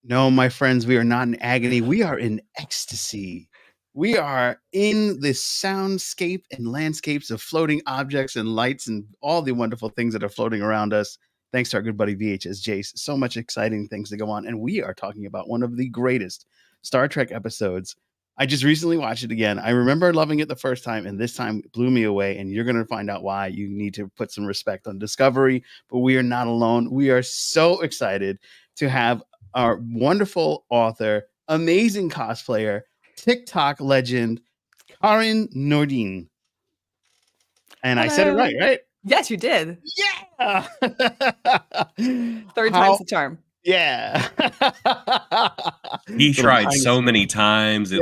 No, my friends, we are not in agony. We are in ecstasy. We are in the soundscape and landscapes of floating objects and lights and all the wonderful things that are floating around us. Thanks to our good buddy VHS Jace. So much exciting things to go on. And we are talking about one of the greatest Star Trek episodes. I just recently watched it again. I remember loving it the first time, and this time it blew me away. And you're going to find out why. You need to put some respect on Discovery, but we are not alone. We are so excited to have our wonderful author, amazing cosplayer, TikTok legend, Karin Nordin. And I said it right? Yes, you did. Yeah. Third time's the charm. Yeah. He tried so many times. It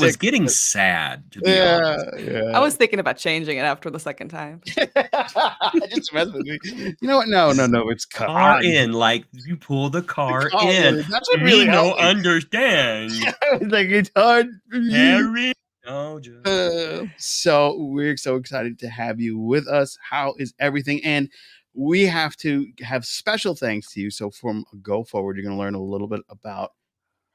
was getting sad, to be honest. Yeah. I was thinking about changing it after the second time. Just mess with me. You know what? No. It's car in. Like, you pull the car in. That's what really don't understand. Like, it's hard. Harry. So we're so excited to have you with us. How is everything? And we have to have special thanks to you. So from go forward, you're going to learn a little bit about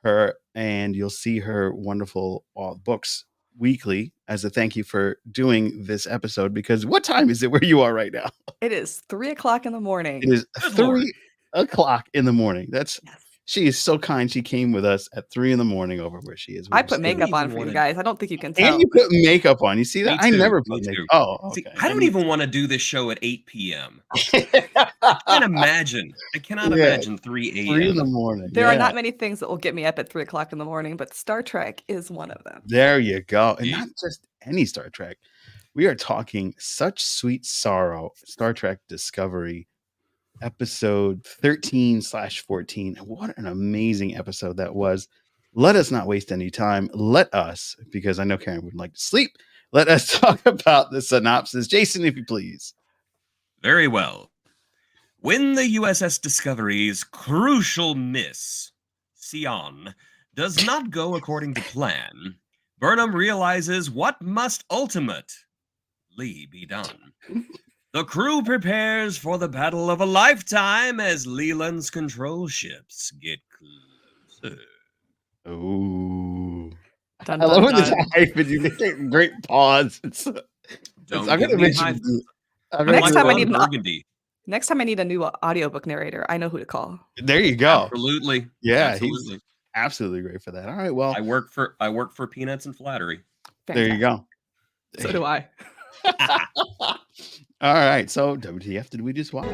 her, and you'll see her wonderful books weekly as a thank you for doing this episode. Because what time is it where you are right now? It is 3:00 in the morning. It is 3:00 in the morning. She is so kind. She came with us at 3 a.m. over where she is. I put makeup on for you guys. I don't think you can tell. And you put makeup on. You see that? I never put makeup. Oh, okay. See, I don't even want to do this show at 8 p.m. I can't imagine. I cannot imagine 3 a.m. 3 in the morning. There are not many things that will get me up at 3:00 in the morning, but Star Trek is one of them. There you go. And not just any Star Trek. We are talking Such Sweet Sorrow, Star Trek Discovery, episode 13/14. And what an amazing episode that was. Let us not waste any time. Let us, because I know Karen would like to sleep, let us talk about the synopsis. Jason, if you please. Very well. When the USS Discovery's crucial miss, Sion, does not go according to plan, Burnham realizes what must ultimately be done. The crew prepares for the battle of a lifetime as Leland's control ships get closer. Oh, I love when this hyphen. You make a great pause. I'm gonna mention. Next time I need a new audiobook narrator, I know who to call. There you go. Absolutely. Yeah, absolutely. He's absolutely great for that. All right. Well, I work for Peanuts and Flattery. There you go. So do I. All right. So WTF did we just watch?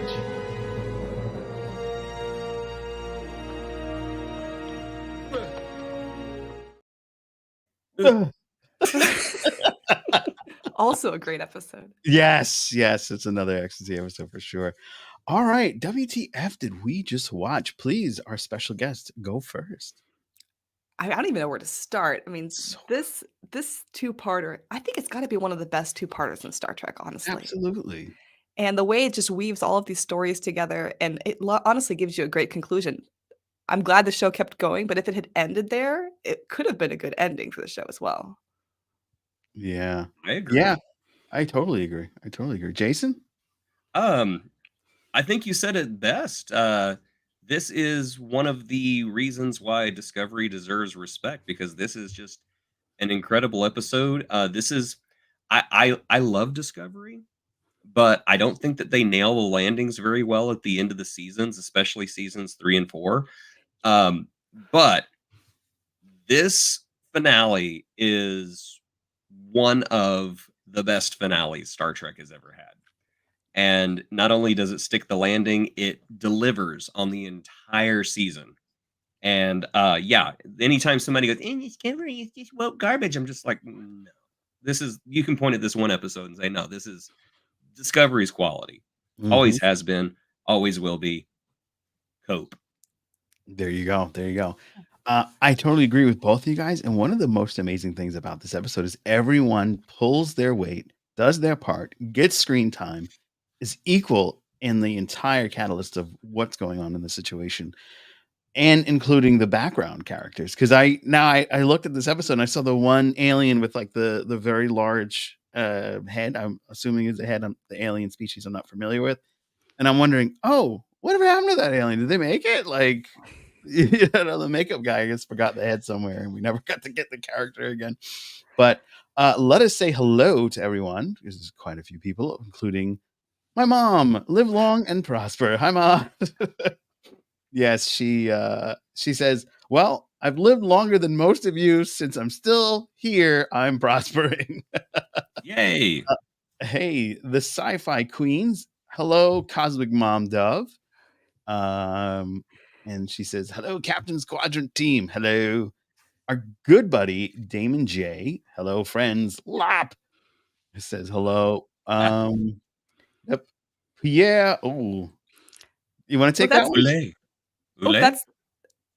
Also a great episode. Yes. It's another ecstasy episode for sure. All right. WTF did we just watch? Please, our special guest, go first. I don't even know where to start. I mean, this two-parter, I think it's got to be one of the best two-parters in Star Trek, honestly. Absolutely. And the way it just weaves all of these stories together, and it honestly gives you a great conclusion. I'm glad the show kept going, but if it had ended there, it could have been a good ending for the show as well. Yeah. I agree. Yeah, I totally agree. Jason? I think you said it best. This is one of the reasons why Discovery deserves respect, because this is just an incredible episode. I love Discovery, but I don't think that they nail the landings very well at the end of the seasons, especially seasons 3 and 4. But this finale is one of the best finales Star Trek has ever had. And not only does it stick the landing, it delivers on the entire season. And anytime somebody goes, Discovery is just woke garbage, I'm just like, no. You can point at this one episode and say, no, this is Discovery's quality. Mm-hmm. Always has been, always will be. Cope. There you go. I totally agree with both of you guys. And one of the most amazing things about this episode is everyone pulls their weight, does their part, gets screen time, is equal in the entire catalyst of what's going on in the situation, and including the background characters. Because I looked at this episode and I saw the one alien with like the very large head. I'm assuming is the head on the alien species I'm not familiar with, and I'm wondering, whatever happened to that alien? Did they make it? Like, The makeup guy, I guess, forgot the head somewhere, and we never got to get the character again. But let us say hello to everyone, because there's quite a few people, including my mom. Live long and prosper. Hi, Mom. Yes, she says, well, I've lived longer than most of you. Since I'm still here, I'm prospering. Yay. Hey, the sci-fi queens. Hello, Cosmic Mom Dove. And she says, hello, Captain Squadron team. Hello. Our good buddy, Damon J. Hello, friends. Lop says hello. Yep. Yeah. Oh, you want to take that one? Ule. Ule? that's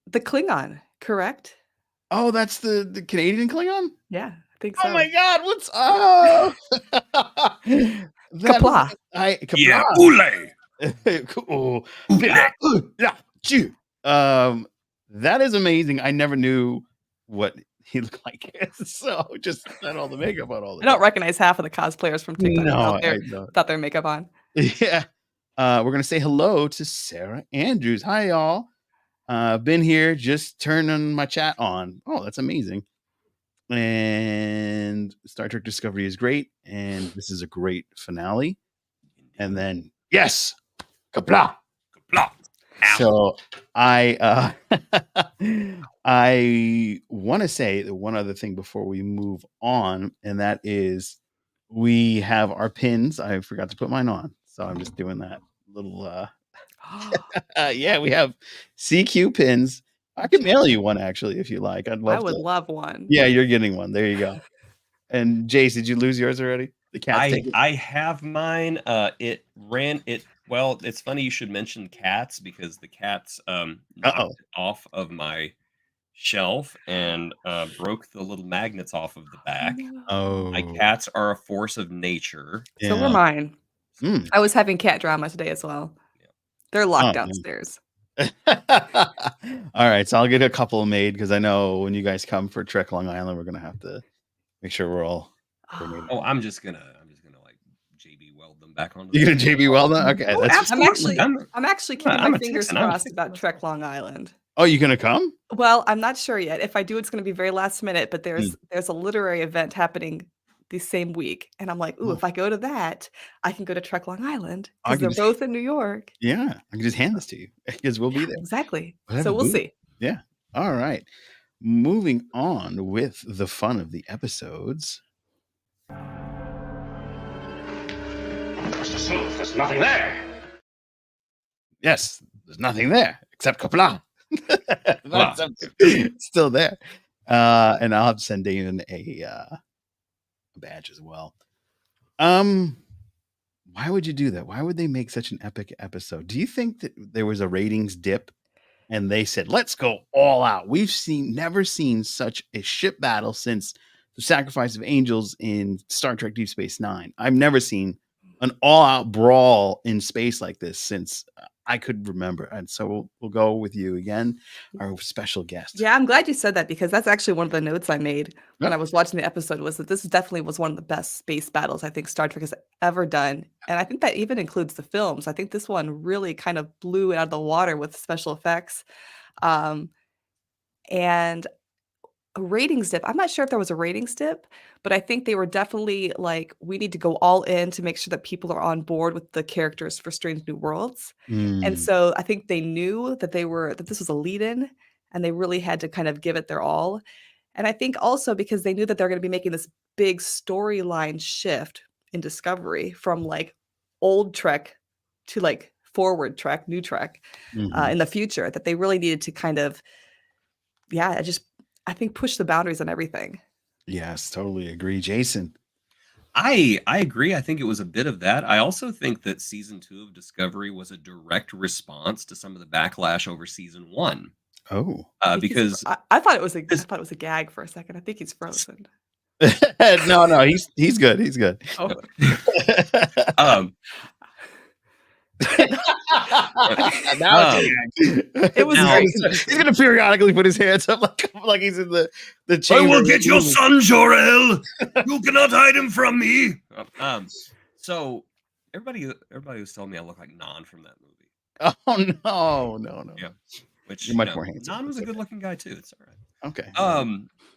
the Klingon, correct? Oh, that's the Canadian Klingon? Yeah, I think so. Oh my God, what's up? Kapla. Yeah, Cool. ule. That is amazing. I never knew what he looked like. So just had all the makeup on all the I don't time. recognize half of the cosplayers from TikTok No, out there I don't. without their makeup on. Yeah. We're gonna say hello to Sarah Andrews. Hi, y'all. Been here, just turning my chat on. Oh, that's amazing. And Star Trek Discovery is great, and this is a great finale. And then yes, kapla. Kapla. So I I want to say that one other thing before we move on, and that is we have our pins. I forgot to put mine on, so I'm just doing that little yeah, we have CQ pins. I can mail you one actually if you like. I'd love I would to. love one. Yeah, you're getting one. There you go. And Jace, did you lose yours already? The cat ticket? I have mine. Well, it's funny you should mention cats because the cats knocked it off of my shelf and broke the little magnets off of the back. Oh, My cats are a force of nature. So were mine. Mm. I was having cat drama today as well. Yeah. They're locked downstairs. All right, so I'll get a couple made because I know when you guys come for Trek Long Island, we're gonna have to make sure we're all. Oh, I'm just gonna like JB weld them back onto. You're gonna JB weld them? Okay, Oh, that's. I'm actually keeping my fingers crossed about Trek Long Island. Oh, you gonna come? Well, I'm not sure yet. If I do, it's going to be very last minute. But there's a literary event happening the same week, and I'm like, ooh, if I go to that, I can go to Trek Long Island because they're both in New York. Yeah, I can just hand this to you because we'll be there. Exactly. So we'll see. Yeah. All right. Moving on with the fun of the episodes. Mr. Smooth, there's nothing there. Yes, there's nothing there except kapla. It's still there. And I'll have to send Damon a badge as well. Why would you do that? Why would they make such an epic episode? Do you think that there was a ratings dip and they said, let's go all out? We've never seen such a ship battle since the Sacrifice of Angels in Star Trek Deep Space Nine. I've never seen an all-out brawl in space like this since I could remember. And so we'll go with you again, our special guest. Yeah, I'm glad you said that because that's actually one of the notes I made when I was watching the episode was that this definitely was one of the best space battles I think Star Trek has ever done. And I think that even includes the films. I think this one really kind of blew it out of the water with special effects. And a ratings dip. I'm not sure if there was a ratings dip, but I think they were definitely like, we need to go all in to make sure that people are on board with the characters for Strange New Worlds. And so I think they knew that that this was a lead-in and they really had to kind of give it their all. And I think also because they knew that they're going to be making this big storyline shift in Discovery from like old Trek to like forward Trek, new Trek in the future, that they really needed to kind of, I think push the boundaries on everything. Yes, totally agree. Jason. I agree. I think it was a bit of that. I also think that season 2 of Discovery was a direct response to some of the backlash over season 1. Oh, because I thought it was a gag for a second. I think he's frozen. no, he's good. He's good. Oh. It was he's gonna periodically put his hands up like he's in the chamber. I will get your son, Jor-El. You cannot hide him from me. So everybody was telling me I look like Non from that movie. Oh no. Yeah. which, You're much more handsome. Nan was It's a okay. good-looking guy too. It's all right. Okay.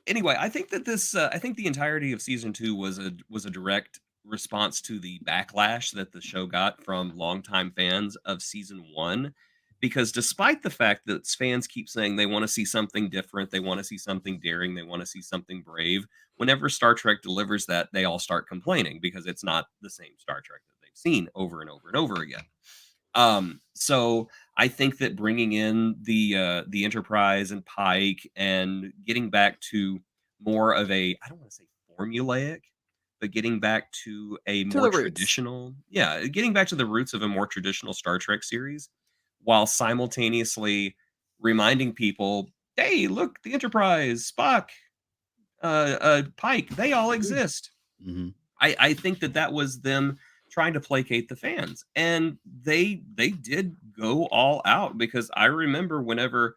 Anyway, I think that I think the entirety of season 2 was a direct response to the backlash that the show got from longtime fans of season 1, because despite the fact that fans keep saying they want to see something different, they want to see something daring, they want to see something brave, whenever Star Trek delivers that, they all start complaining because it's not the same Star Trek that they've seen over and over and over again. So I think that bringing in the Enterprise and Pike and getting back to more of a, I don't want to say formulaic, but getting back to a To more the roots. traditional, getting back to the roots of a more traditional Star Trek series, while simultaneously reminding people, hey, look, the Enterprise, Spock, Pike, they all exist. Mhm. I think that was them trying to placate the fans, and they did go all out, because I remember whenever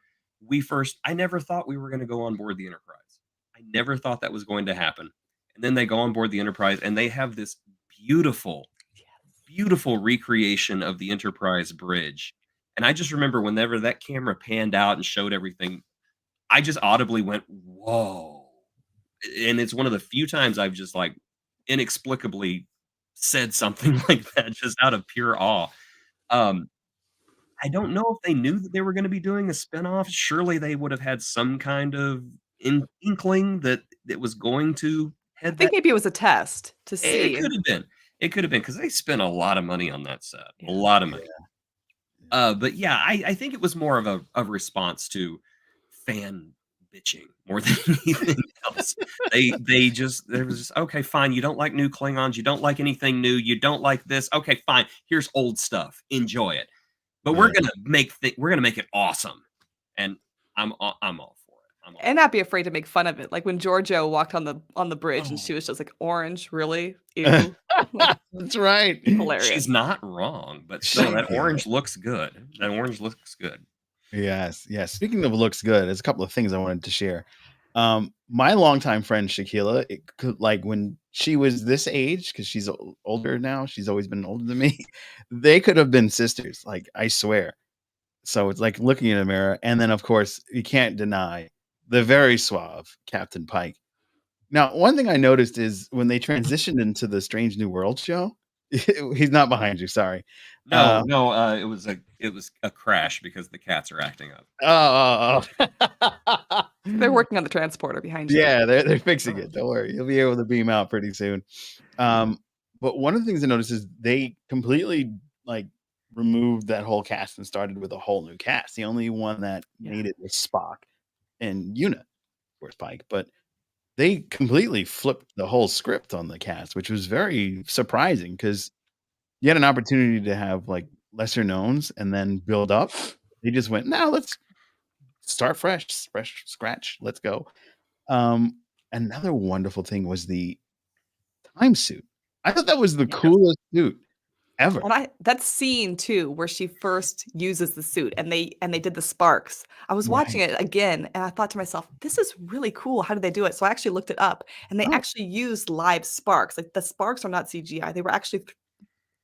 I never thought we were going to go on board the Enterprise. I never thought that was going to happen. And then they go on board the Enterprise, and they have this beautiful, beautiful recreation of the Enterprise bridge. And I just remember whenever that camera panned out and showed everything, I just audibly went, "Whoa." And it's one of the few times I've just, like, inexplicably said something like that just out of pure awe. Um, I don't know if they knew that they were gonna be doing a spinoff. Surely they would have had some kind of inkling that it was going to I head think that. maybe it was a test to It see. could have been. It could have been, because they spent a lot of money on that set. A Yeah. lot of money. But yeah, I think it was more of a response to fan bitching more than anything else. There was just, okay, fine. You don't like new Klingons. You don't like anything new. You don't like this. Okay, fine. Here's old stuff. Enjoy it. But we're Yeah. gonna make it awesome. And I'm all for it. I'm all And not be afraid to make fun of it. Like when Giorgio walked on the bridge and Oh. she was just like, "Orange, really? Ew." Like, That's right. hilarious. She's not wrong, but still, that Yeah. orange looks good. That orange looks good. Yes. Speaking of looks good, there's a couple of things I wanted to share. My longtime friend Shaquilla, it could, like, when she was this age, because she's older now, she's always been older than me. They could have been sisters, like, I swear. So it's like looking in a mirror, and then of course you can't deny the very suave Captain Pike. Now, one thing I noticed is when they transitioned into the Strange New World show, he's not behind you. Sorry. No, it was a crash because the cats are acting up. They're working on the transporter behind you. Yeah, they're fixing it. Don't worry, you'll be able to beam out pretty soon. But one of the things I noticed is they completely, like, removed that whole cast and started with a whole new cast. The only one that made it was Spock and Una, of course, Pike. But they completely flipped the whole script on the cast, which was very surprising because you had an opportunity to have, like, lesser knowns and then build up. They just went, "No, let's start fresh scratch. Let's go." Another wonderful thing was the time suit. I thought that was the Yeah. coolest suit ever. And that scene too, where she first uses the suit and they did the sparks. I was watching Right. it again and I thought to myself, this is really cool. How did they do it? So I actually looked it up and they Oh. actually used live sparks. Like the sparks are not CGI. They were actually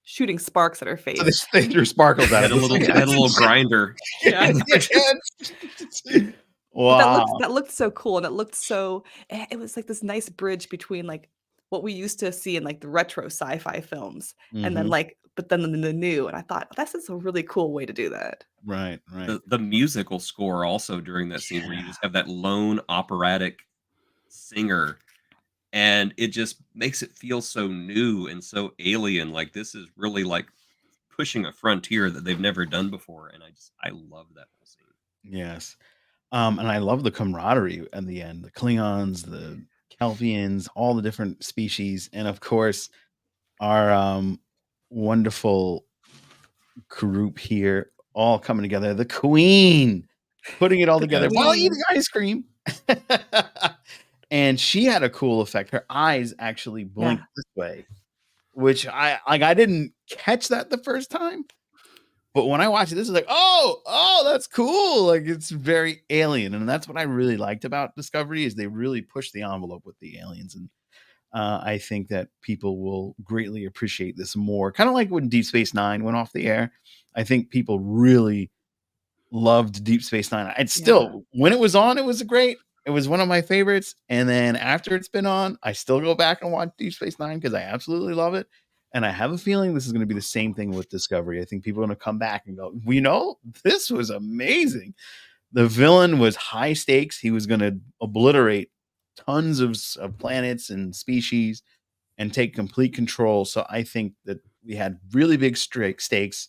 shooting sparks at her face. So they threw sparkles I out had of a little grinder. Yeah. But Wow. that looked so cool, and it looked so it was like this nice bridge between, like, what we used to see in, like, the retro sci-fi films, and then, Mhm. like but then the new, and I thought, "This is a really cool way to do that." Right. The musical score also during that scene where you just have that lone operatic singer, and it just makes it feel so new and so alien. Like, this is really, like, pushing a frontier that they've never done before, and I love that whole scene. Yes. And I love the camaraderie at the end. The Klingons, the Kelpians, all the different species, and of course our wonderful group here all coming together. The Queen putting it all The together while Queen. eating ice cream. And she had a cool effect. Her eyes actually blinked this way, which I didn't catch that the first time. But when I watched it, this is like, oh, that's cool. Like, it's very alien. And that's what I really liked about Discovery is they really pushed the envelope with the aliens. And I think that people will greatly appreciate this more. Kind of like when Deep Space Nine went off the air. I think people really loved Deep Space Nine. It's Yeah. still, when it was on, it was great. It was one of my favorites. And then after it's been on, I still go back and watch Deep Space Nine because I absolutely love it. And I have a feeling this is going to be the same thing with Discovery. I think people are going to come back and go, this was amazing. The villain was high stakes. He was going to obliterate tons of planets and species and take complete control. So I think that we had really big stakes.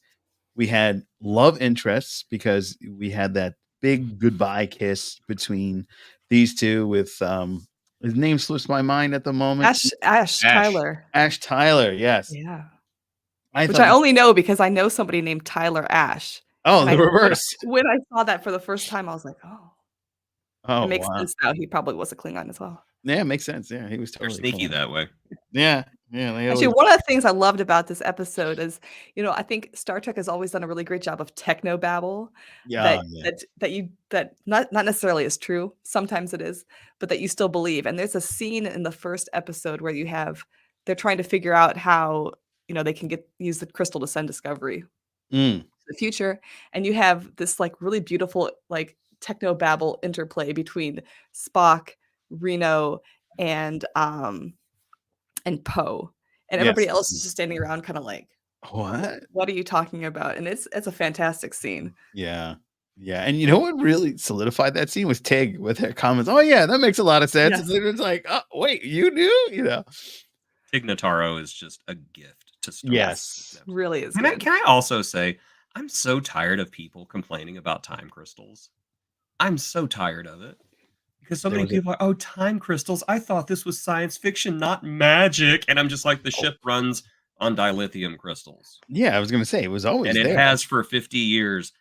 We had love interests because we had that big goodbye kiss between these two with his name slips my mind at the moment. Ash Tyler. Ash Tyler, yes. Yeah. I Which I only know because I know somebody named Tyler Ash. Oh, And the reverse. When I saw that for the first time, I was like, oh, it makes wow. sense now. He probably was a Klingon as well. Yeah, it makes sense. Yeah, he was They're totally sneaky that way. Yeah. Actually, one of the things I loved about this episode is, I think Star Trek has always done a really great job of techno babble. Yeah, That not necessarily is true. Sometimes it is, but that you still believe. And there's a scene in the first episode where they're trying to figure out how they can use the crystal to send Discovery to the future, and you have this like really beautiful like techno babble interplay between Spock, Reno, and Poe, and everybody else is just standing around kind of like, what are you talking about? And it's a fantastic scene. Yeah. And you know what really solidified that scene was Tig with her comments. Oh yeah, that makes a lot of sense. Yes. And it's like, oh wait, you do? Tig Notaro is just a gift to Star Trek. Yes. Really is. Can I also say, I'm so tired of people complaining about time crystals. I'm so tired of it. Because so many people are, oh, time crystals. I thought this was science fiction, not magic. And I'm just like, the ship runs on dilithium crystals. Yeah, I was going to say, it was always there. And there. it has for 50 years.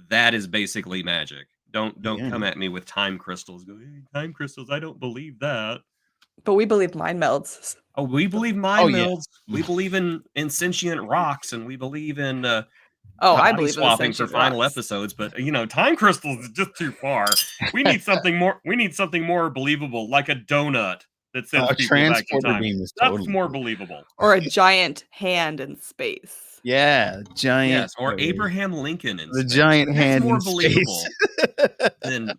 That is basically magic. Don't come at me with time crystals. Go, hey, time crystals, I don't believe that. But we believe mind melds. Oh, we believe mind melds. Yeah. We believe in sentient rocks, and we believe in I believe swapping for final episodes, but time crystals is just too far. We need something more. We need something more believable, like a donut that sends people back in time. That's more believable. Or a giant hand in space. Yeah, giant. Yes, or Abraham Lincoln in space. Giant hand more in believable space. than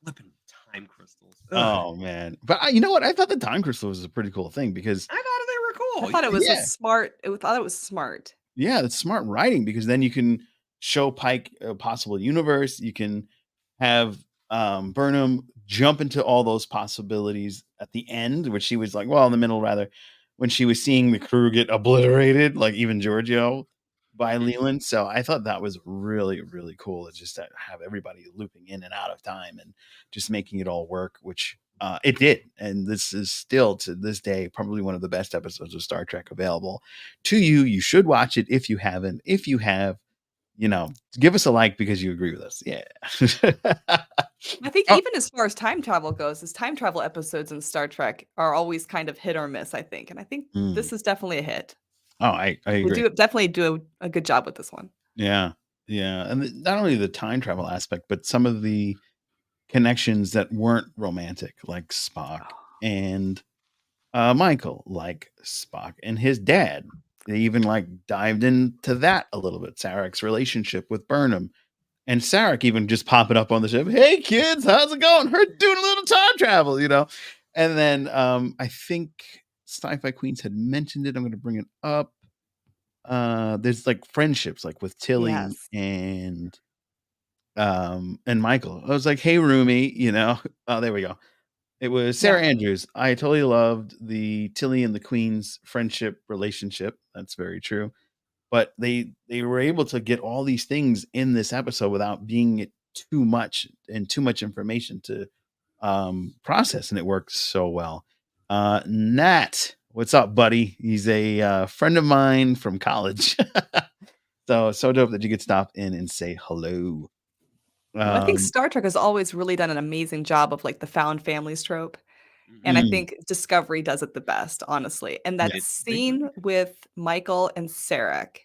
flipping time crystals. Ugh. Oh man, but you know what? I thought the time crystal was a pretty cool thing because I thought they were cool. I thought it was smart. I thought it was smart. Yeah, it's smart writing because then you can show Pike a possible universe. You can have Burnham jump into all those possibilities at the end, which she was like, well, in the middle rather, when she was seeing the crew get obliterated, like even Giorgio by Leland. So I thought that was really, really cool. It's just to have everybody looping in and out of time and just making it all work, which it did. And this is still to this day probably one of the best episodes of Star Trek available to you. You should watch it if you haven't. If you have, give us a like because you agree with us. Yeah. I think even as far as time travel goes, as time travel episodes in Star Trek are always kind of hit or miss, I think. And I think this is definitely a hit. Oh, I agree. We definitely do a good job with this one. Yeah. And not only the time travel aspect, but some of the connections that weren't romantic, like Spock and Michael, like Spock and his dad. They even like dived into that a little bit. Sarek's relationship with Burnham, and Sarek even just popping up on the ship. Hey kids, how's it going? Her doing a little time travel, And then I think Sci-Fi Queens had mentioned it. I'm going to bring it up. There's like friendships, like with Tilly and Michael. I was like, hey roomie, oh, there we go. It was Sarah Andrews. I totally loved the Tilly and the Queen's friendship relationship. That's very true. But they were able to get all these things in this episode without being too much and too much information to process, and it worked so well. Nat, what's up, buddy? He's a friend of mine from college. so dope that you could stop in and say hello. I think Star Trek has always really done an amazing job of like the found families trope. And I think Discovery does it the best, honestly. And that scene with Michael and Sarek,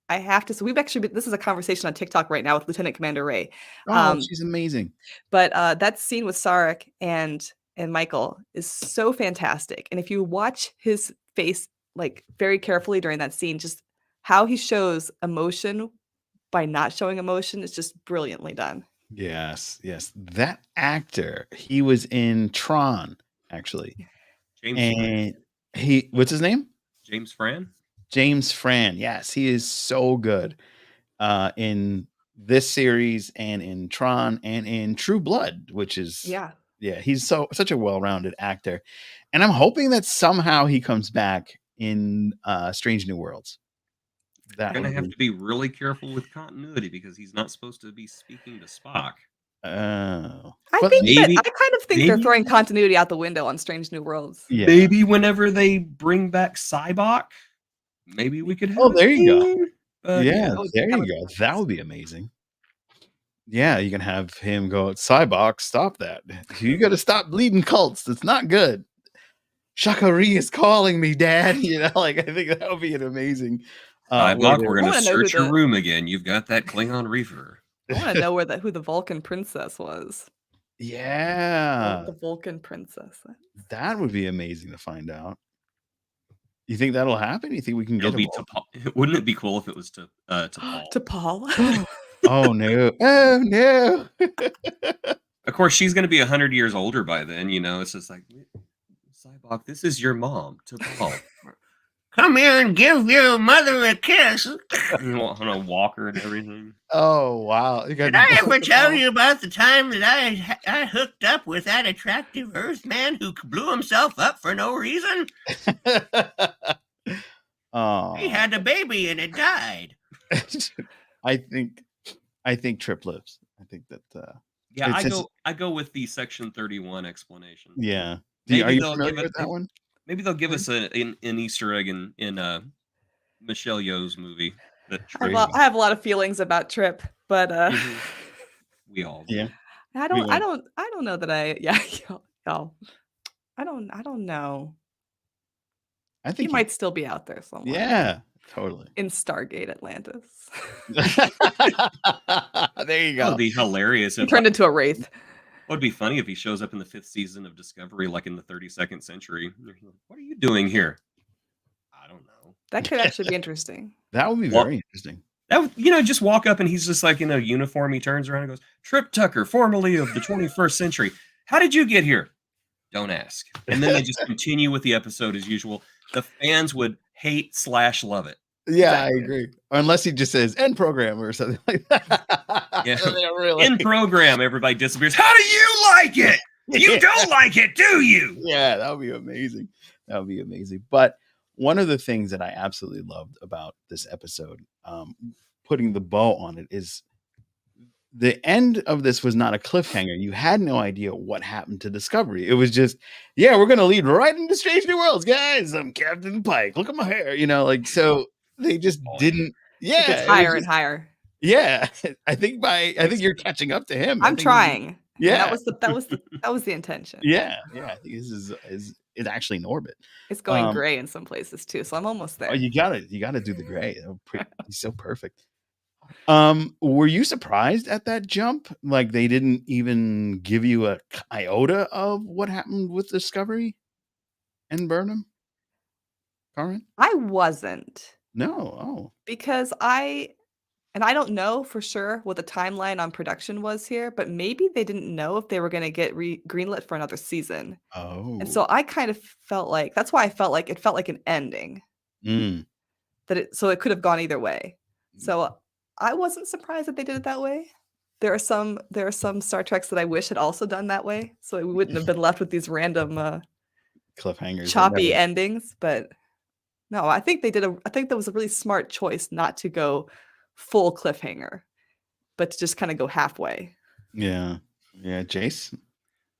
I have to say, this is a conversation on TikTok right now with Lieutenant Commander Ray. Oh, she's amazing. But that scene with Sarek and Michael is so fantastic. And if you watch his face like very carefully during that scene, just how he shows emotion by not showing emotion is just brilliantly done. Yes, yes. That actor, he was in Tron, actually. James And what's his name? James Fran. James Fran. Yes, he is so good in this series and in Tron and in True Blood, which is Yeah. he's such a well-rounded actor. And I'm hoping that somehow he comes back in Strange New Worlds. You're going to have to be really careful with continuity because he's not supposed to be speaking to Spock. Oh. I kind of think they're throwing continuity out the window on Strange New Worlds. Yeah. Maybe whenever they bring back Cybok, maybe we could have. Oh, there you go. Yeah, there you go. That would be amazing. Yeah, you can have him go, Cybok, stop that. You got to stop bleeding cults. That's not good. Shakari is calling me, Dad. You know, like, I think that would be an amazing. Cybok, we're going to search your room again. You've got that Klingon reefer. I want to know who the Vulcan princess was. Yeah. The Vulcan princess. That would be amazing to find out. You think that'll happen? You think we can get it? Wouldn't it be cool if it was to Paul? To Paul? Oh, no. Oh, no. Of course, she's going to be 100 years older by then. You know, it's just like, Cybok, this is your mom, to Paul. Come here and give your mother a kiss. On a walker and everything. Oh, wow. Did I ever tell you about the time that I hooked up with that attractive Earthman who blew himself up for no reason? Oh. He had a baby and it died. I think Trip lives. I think that I go with the Section 31 explanation. Yeah. Are you familiar with that one? Maybe they'll give us an Easter egg in Michelle Yeoh's movie. I have a lot of feelings about Trip, but we all do. Yeah. I don't know that y'all. I don't know. I think he might still be out there somewhere. Yeah, totally. In Stargate Atlantis. There you go. That'd be hilarious. He turned into a wraith. What would be funny if he shows up in the 5th season of Discovery, like in the 32nd century? What are you doing here? I don't know. That could actually be interesting. That would be very interesting. That would, just walk up and he's just like in a uniform. He turns around and goes, "Trip Tucker, formerly of the 21st century. How did you get here?" Don't ask. And then they just continue with the episode as usual. The fans would hate/love it. Yeah, exactly. I agree. Unless he just says end program or something like that. Yeah. End program, everybody disappears. How do you like it? You don't like it, do you? Yeah, that would be amazing. That would be amazing. But one of the things that I absolutely loved about this episode, putting the bow on it, is the end of this was not a cliffhanger. You had no idea what happened to Discovery. It was just, yeah, we're going to lead right into Strange New Worlds, guys. I'm Captain Pike. Look at my hair. So they just didn't. Yeah. It gets higher and higher. Yeah. I think you're catching up to him. I'm trying. Yeah. That was the intention. Yeah. Yeah. I think this is it's actually in orbit. It's going gray in some places too. So I'm almost there. Oh, you gotta do the gray. He's so perfect. Were you surprised at that jump? Like they didn't even give you a iota of what happened with Discovery and Burnham? Karin? I wasn't. No. Oh. Because I don't know for sure what the timeline on production was here, but maybe they didn't know if they were going to get greenlit for another season. Oh. And so I kind of felt like, that's why I felt like it felt like an ending. So it could have gone either way. So I wasn't surprised that they did it that way. There are some Star Treks that I wish had also done that way, so we wouldn't have been left with these random cliffhangers, choppy endings. But no, I think that was a really smart choice not to go full cliffhanger, but to just kind of go halfway. Yeah. Jace?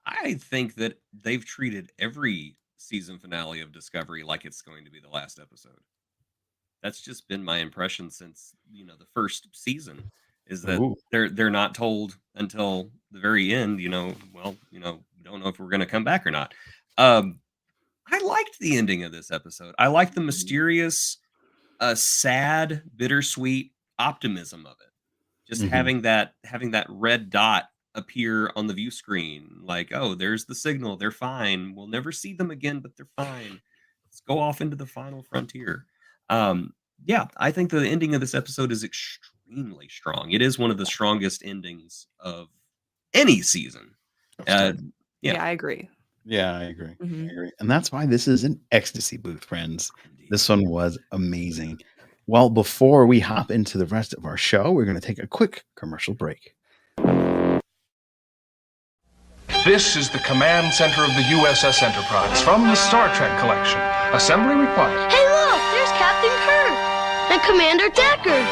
I think that they've treated every season finale of Discovery like it's going to be the last episode. That's just been my impression since the first season, is that they're not told until the very end. We don't know if we're going to come back or not. I liked the ending of this episode. I liked the mysterious, sad, bittersweet optimism of it. Just having that red dot appear on the view screen, like, oh, there's the signal. They're fine. We'll never see them again, but they're fine. Let's go off into the final frontier. Yeah, I think the ending of this episode is extremely extremely strong. It is one of the strongest endings of any season. Yeah. Yeah, I agree. Yeah, I agree. Mhm. I agree. And that's why this is an ecstasy booth, friends. Indeed. This one was amazing. Well, before we hop into the rest of our show, we're going to take a quick commercial break. This is the command center of the USS Enterprise from the Star Trek collection. Assembly required. Hey, look, there's Captain Kirk and Commander Decker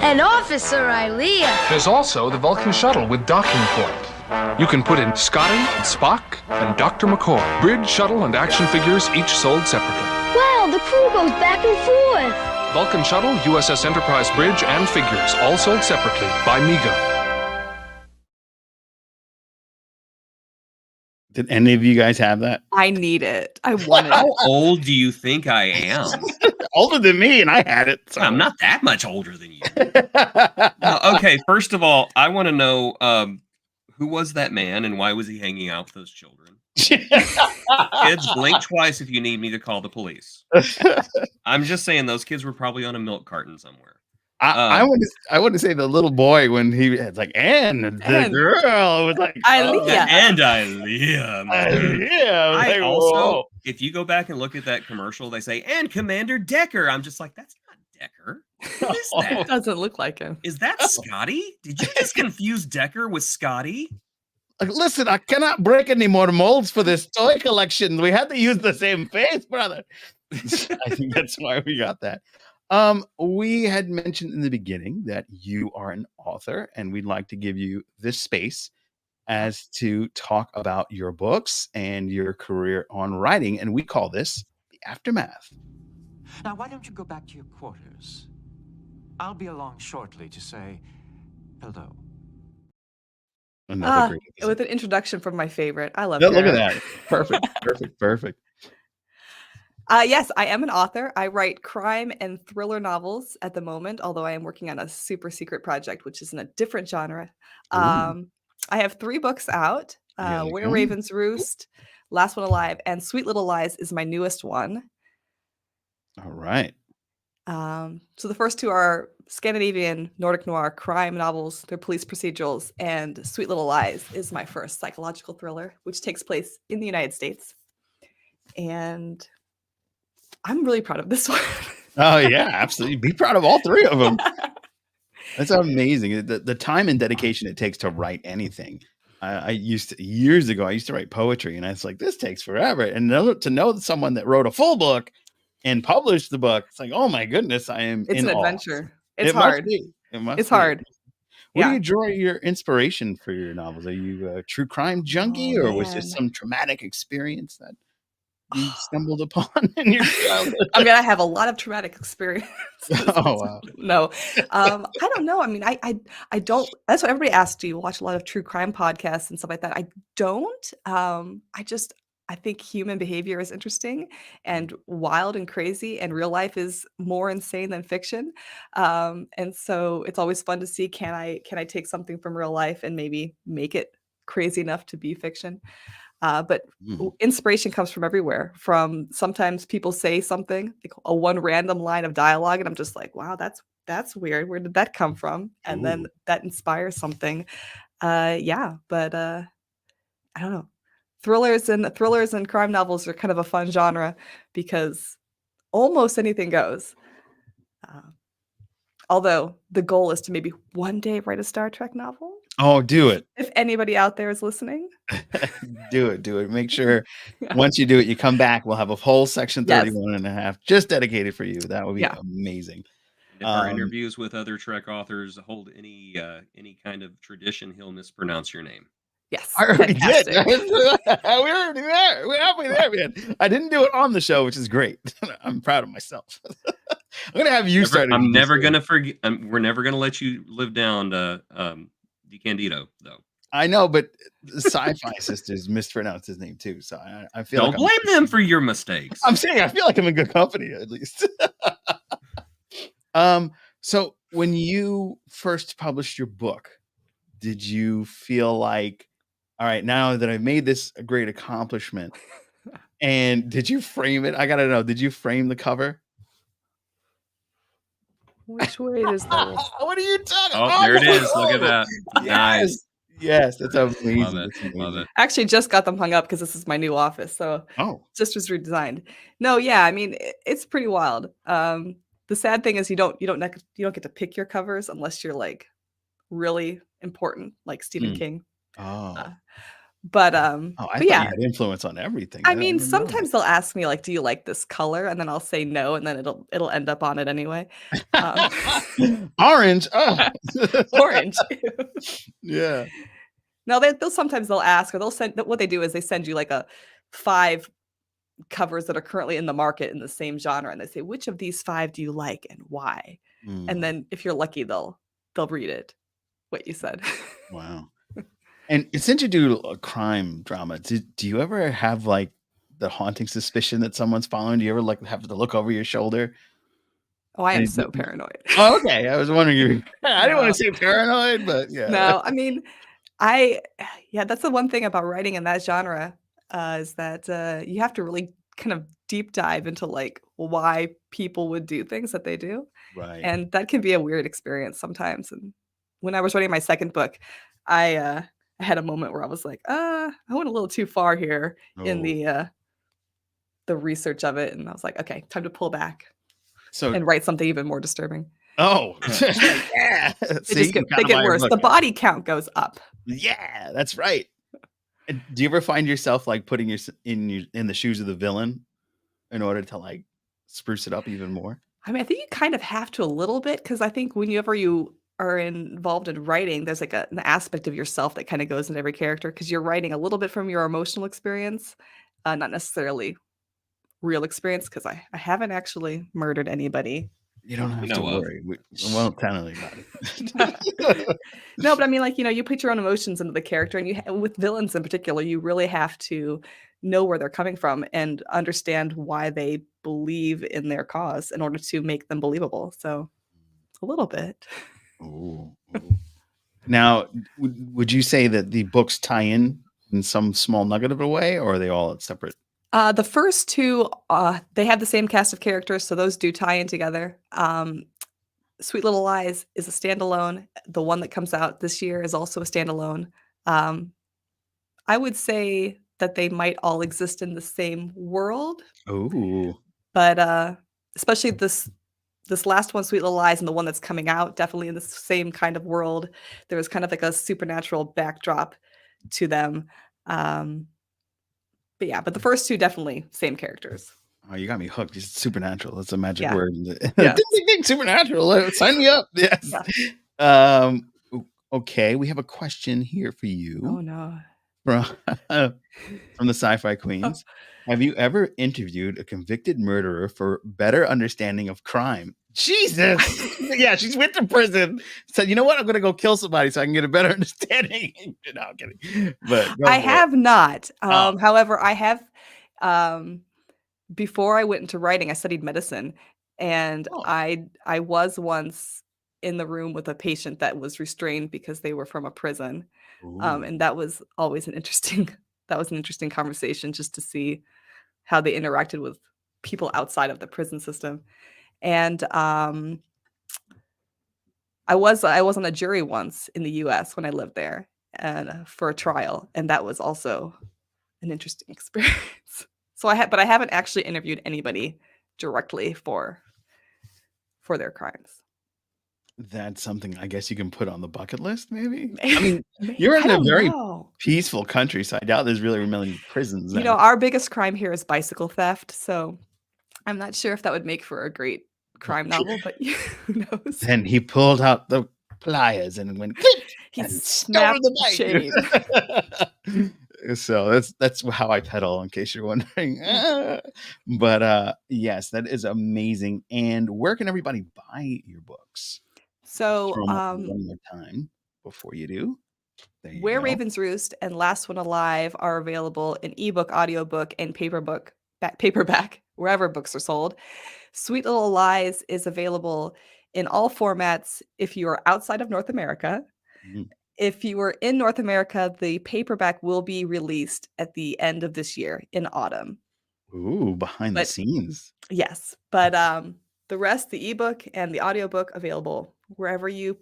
and Officer Ilea. There's also the Vulcan shuttle with docking port. You can put in Scotty and Spock and Dr. McCoy. Bridge, shuttle, and action figures each sold separately. Wow, the crew goes back and forth. Vulcan shuttle, USS Enterprise bridge, and figures all sold separately by Mego. Did any of you guys have that? I need it. I want it. How old do you think I am? Older than me, and I had it. So. I'm not that much older than you. No, okay, first of all, I want to know who was that man and why was he hanging out with those children? Kids, blink twice if you need me to call the police. I'm just saying those kids were probably on a milk carton somewhere. I want to say the little boy when he was like, and the girl was like, Ilea. And Ilea. I also, whoa. if you go back and look at that commercial, they say, and Commander Decker. I'm just like, that's not Decker. Who is that? Doesn't look like him. Is that Scotty? Did you just confuse Decker with Scotty? Like, listen, I cannot break any more molds for this toy collection. We had to use the same face, brother. I think that's why we got that. We had mentioned in the beginning that you are an author, and we'd like to give you this space as to talk about your books and your career on writing, and we call this the aftermath. Now, why don't you go back to your quarters? I'll be along shortly to say hello. Another great episode. With an introduction from my favorite. I love Look Kara. at that. Perfect. Yes, I am an author. I write crime and thriller novels at the moment, although I am working on a super secret project, which is in a different genre. I have 3 books out. Yeah, Where okay. Ravens Roost, Last One Alive, and Sweet Little Lies is my newest one. All right. So the first 2 are Scandinavian Nordic noir crime novels. They're police procedurals, and Sweet Little Lies is my first psychological thriller, which takes place in the United States. And I'm really proud of this one. Oh yeah, absolutely. Be proud of all 3 of them. That's amazing. The time and dedication it takes to write anything. Years ago, I used to write poetry, and I was like, this takes forever. And to know someone that wrote a full book and published the book, it's like, oh my goodness, I am. It's in an awe. adventure. It's It hard. Must be. It must It's be. hard. Where do Yeah. you draw your inspiration for your novels? Are you a true crime junkie, Oh, or was this man. some traumatic experience that you stumbled upon in your childhood? I mean, I have a lot of traumatic experience. Oh wow. No, I don't know. I mean, I don't. That's what everybody asks. Do you watch a lot of true crime podcasts and stuff like that? I don't. I think human behavior is interesting and wild and crazy, and real life is more insane than fiction. And so it's always fun to see, can I take something from real life and maybe make it crazy enough to be fiction? But inspiration comes from everywhere. From sometimes people say something, like a one random line of dialogue, and I'm just like, wow, that's weird. Where did that come from? And then that inspires something. Yeah, but I don't know. Thrillers and crime novels are kind of a fun genre because almost anything goes. Although the goal is to maybe one day write a Star Trek novel. Oh, do it. If anybody out there is listening. Do it. Make sure once you do it, you come back. We'll have a whole section 31 and a half just dedicated for you. That would be amazing. If our interviews with other Trek authors hold any kind of tradition, he'll mispronounce your name. Yes. I already did. We're already there. We're halfway there, man. I didn't do it on the show, which is great. I'm proud of myself. I'm gonna have you start. I'm never gonna forget. We're never gonna let you live down DeCandido, though. I know, but the Sci-Fi Sisters mispronounced his name too, so I feel don't blame them for your mistakes. I'm saying I feel like I'm in good company at least. So when you first published your book, did you feel like, all right, now that I've made this a great accomplishment, and did you frame it? I gotta know, did you frame the cover? Which way does the What are you talking? Oh, there it is. Look at that. Yes, Nice. yes, that's Love amazing. it. That's Love amazing. it. actually just got them hung up because this is my new office, so Oh, just was redesigned. No, yeah, I mean it's pretty wild. The sad thing is you don't get to pick your covers unless you're like really important, like Stephen Mm. King. oh, Uh, but oh! I thought yeah, you had influence on everything. I I mean didn't know that. sometimes they'll ask me like, "Do you like this color?" And then I'll say no, and then it'll end up on it anyway. Um, Orange. Oh. orange. Yeah. No, they'll ask, or they'll send. What they do is they send you like 5 covers that are currently in the market in the same genre, and they say, "Which of these 5 do you like and why?" And Mm, then if you're lucky, they'll read it, what you said. wow. And since you do a crime drama, do you ever have like the haunting suspicion that someone's following? Do you ever like have to look over your shoulder? Oh, I am And so paranoid. oh, okay. I was wondering if I didn't want No. to say paranoid, but yeah. No, I mean, yeah, that's the one thing about writing in that genre, is that you have to really kind of deep dive into like why people would do things that they do. Right. And that can be a weird experience sometimes. And when I was writing my second book, I had a moment where I was like, I went a little too far here in Oh. the research of it. And I was like, okay, time to pull back So and write something even more disturbing. oh yeah. See, They you gotta get buy a worse. book. The body count goes up. Yeah, that's right. And do you ever find yourself like putting in the shoes of the villain in order to like spruce it up even more? I mean, I think you kind of have to a little bit because I think whenever you are involved in writing, there's like an aspect of yourself that kind of goes into every character because you're writing a little bit from your emotional experience, not necessarily real experience. Because I haven't actually murdered anybody. You don't have to know of. worry. We won't tell anybody. No, but I mean, like you put your own emotions into the character, and with villains in particular, you really have to know where they're coming from and understand why they believe in their cause in order to make them believable. So a little bit. Ooh, ooh. Now, would you say that the books tie in some small nugget of a way, or are they all separate? The first 2, they have the same cast of characters, so those do tie in together. Sweet Little Lies is a standalone. The one that comes out this year is also a standalone. Um, I would say that they might all exist in the same world, Ooh, but especially this last one, Sweet Little Lies, and the one that's coming out, definitely in the same kind of world. There was kind of like a supernatural backdrop to them. Um, but yeah, but the first 2 definitely same characters. oh, you got me hooked. It's supernatural. That's a magic Yeah. word. Ding, Yeah. ding, ding, supernatural. Sign me up. Yes. Yeah. Okay, we have a question here for Oh you no. from from the Sci-Fi Queens. Have you ever interviewed a convicted murderer for better understanding of crime? Jesus. Yeah, she's went to prison. Said, you know what? I'm gonna go kill somebody so I can get a better understanding. No, I'm kidding. But go I for it. have not. Oh. However, I have before I went into writing, I studied medicine, and Oh. I was once in the room with a patient that was restrained because they were from a prison. Ooh. And that was always an interesting conversation just to see how they interacted with people outside of the prison system. And I was on a jury once in the US when I lived there and for a trial, and that was also an interesting experience. So but I haven't actually interviewed anybody directly for their crimes. That's something I guess you can put on the bucket list, maybe. I mean, you're I in a don't very know. peaceful country, so I doubt there's really many prisons. You know, our biggest crime here is bicycle theft, so I'm not sure if that would make for a great crime novel, but who knows? Then he pulled out the pliers and went click He and snapped stole the the bike. So that's how I pedal, in case you're wondering. But yes, that is amazing. And where can everybody buy your books? So, Throw 'em up one more time before you do. There you Where go. Ravens Roost and Last One Alive are available in ebook, audiobook, and paperback, wherever books are sold. Sweet Little Lies is available in all formats if you are outside of North America. Mhm. If you are in North America, the paperback will be released at the end of this year in autumn. Ooh, behind the But scenes. yes, but the rest, the ebook and the audiobook, available wherever you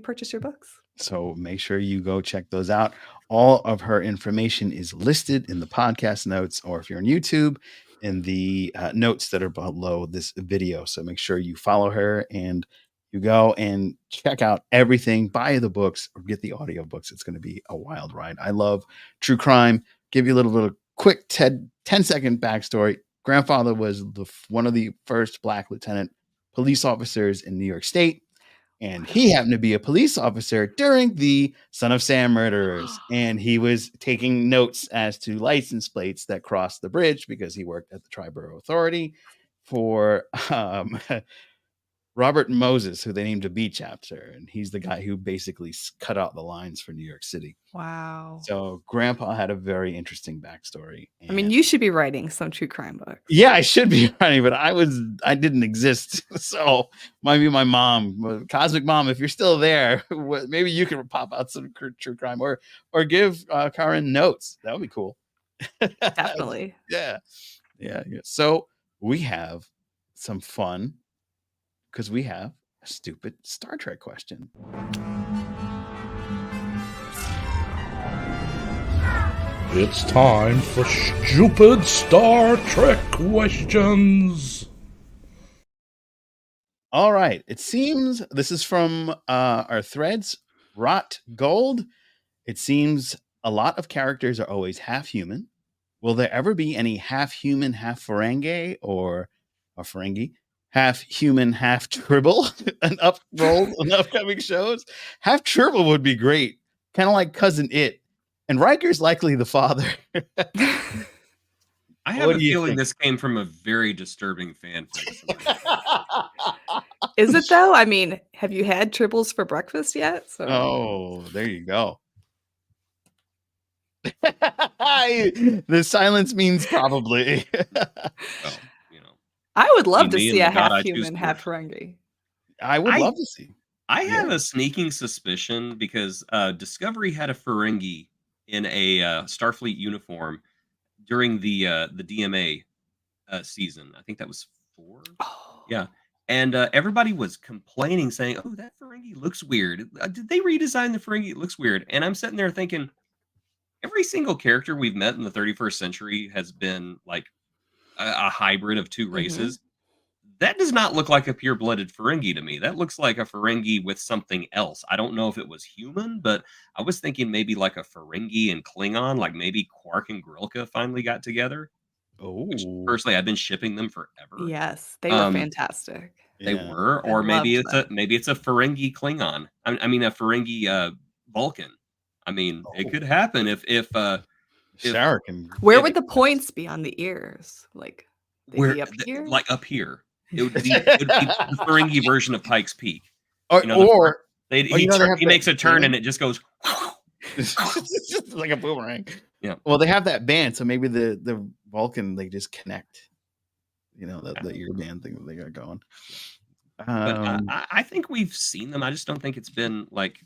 purchase your books. So make sure you go check those out. All of her information is listed in the podcast notes, or if you're on YouTube, in the notes that are below this video. So make sure you follow her and you go and check out everything, buy the books or get the audiobooks. It's going to be a wild ride. I love true crime. Give you a little quick 10-second backstory. Grandfather was one of the first Black lieutenant police officers in New York State. And he happened to be a police officer during the Son of Sam murderers. And he was taking notes as to license plates that crossed the bridge because he worked at the Triborough Authority for Robert Moses, who they named a beach chapter. And he's the guy who basically cut out the lines for New York City. Wow. So Grandpa had a very interesting backstory. I mean, you should be writing some true crime books. Yeah, I should be writing, but I didn't exist. So maybe my mom, Cosmic Mom, if you're still there, maybe you can pop out some true crime or give Karin notes. That would be cool. Definitely. Yeah. So we have some fun because we have a stupid Star Trek question. It's time for stupid Star Trek questions. All right. It seems this is from our threads, Rot Gold. It seems a lot of characters are always half human. Will there ever be any half human, half Ferengi or a Ferengi, half human, half tribble an upcoming shows? Half tribble would be great. Kind of like Cousin It. And Riker's likely the father. I have a feeling this came from a very disturbing fanfic. Is it though? I mean, have you had tribbles for breakfast yet? So. Oh, there you go. The silence means probably. Well, you know, I would love to see a God half I choose human, half first. Ferengi. I would love to see. I have a sneaking suspicion because Discovery had a Ferengi in a Starfleet uniform during the DMA season. I think that was 4. Oh. Yeah. And everybody was complaining, saying, "Oh, that Ferengi looks weird. Did they redesign the Ferengi? It looks weird." And I'm sitting there thinking, every single character we've met in the 31st century has been like a hybrid of two races. That does not look like a pure-blooded Ferengi to me. That looks like a Ferengi with something else. I don't know if it was human, but I was thinking maybe like a Ferengi and Klingon, like maybe Quark and Grilka finally got together. Which, personally, I've been shipping them forever. Yes, they were fantastic. They were, or maybe it's a Ferengi Klingon. I mean a Ferengi Vulcan. I mean, it could happen if Sarah can. Where would the points be on the ears? Like they'd be up here? Like up here. It would be the Ferengi version of Pike's Peak. He makes a turn and it just goes like a boomerang. Yeah. Well, they have that band, so maybe the Vulcan, they just connect. You know, the ear band thing that they got going. But I think we've seen them. I just don't think it's been like